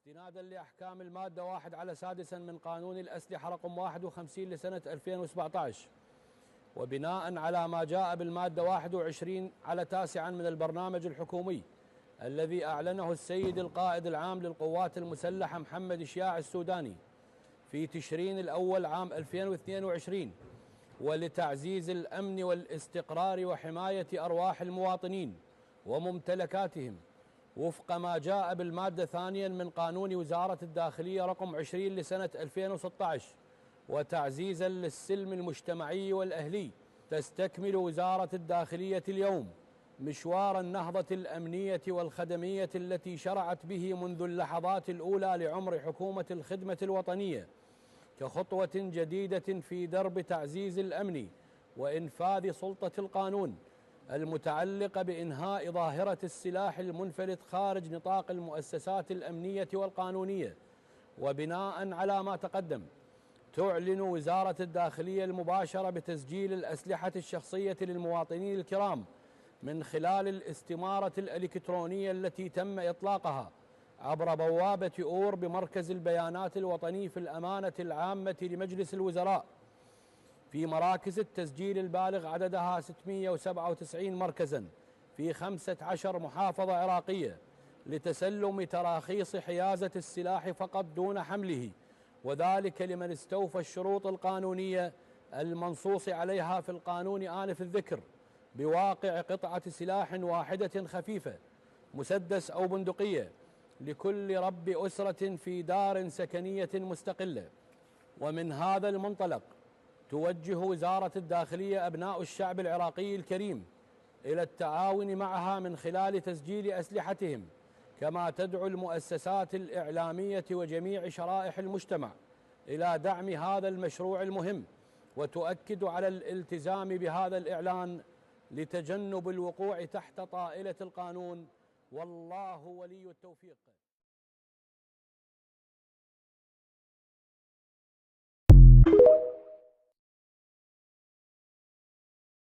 استنادا لأحكام المادة 1 على 6 من قانون الأسلحة رقم 51 لسنة 2017، وبناء على ما جاء بالمادة 21 على 9 من البرنامج الحكومي الذي أعلنه السيد القائد العام للقوات المسلحة محمد شياع السوداني في تشرين الأول عام 2022، ولتعزيز الأمن والاستقرار وحماية أرواح المواطنين وممتلكاتهم وفق ما جاء بالمادة 2 من قانون وزارة الداخلية رقم 20 لسنة 2016، وتعزيزا للسلم المجتمعي والأهلي، تستكمل وزارة الداخلية اليوم مشوار النهضة الأمنية والخدمية التي شرعت به منذ اللحظات الأولى لعمر حكومة الخدمة الوطنية، كخطوة جديدة في درب تعزيز الأمن وإنفاذ سلطة القانون المتعلقة بإنهاء ظاهرة السلاح المنفلت خارج نطاق المؤسسات الأمنية والقانونية. وبناء على ما تقدم، تعلن وزارة الداخلية المباشرة بتسجيل الأسلحة الشخصية للمواطنين الكرام من خلال الاستمارة الإلكترونية التي تم إطلاقها عبر بوابة أور بمركز البيانات الوطني في الأمانة العامة لمجلس الوزراء في مراكز التسجيل البالغ عددها 697 مركزا في 15 محافظة عراقية لتسلم تراخيص حيازة السلاح فقط دون حمله، وذلك لمن استوفى الشروط القانونية المنصوص عليها في القانون آنف الذكر بواقع قطعة سلاح واحدة خفيفة مسدس أو بندقية لكل رب أسرة في دار سكنية مستقلة. ومن هذا المنطلق توجه وزارة الداخلية أبناء الشعب العراقي الكريم إلى التعاون معها من خلال تسجيل أسلحتهم، كما تدعو المؤسسات الإعلامية وجميع شرائح المجتمع إلى دعم هذا المشروع المهم، وتؤكد على الالتزام بهذا الإعلان لتجنب الوقوع تحت طائلة القانون، والله ولي التوفيق.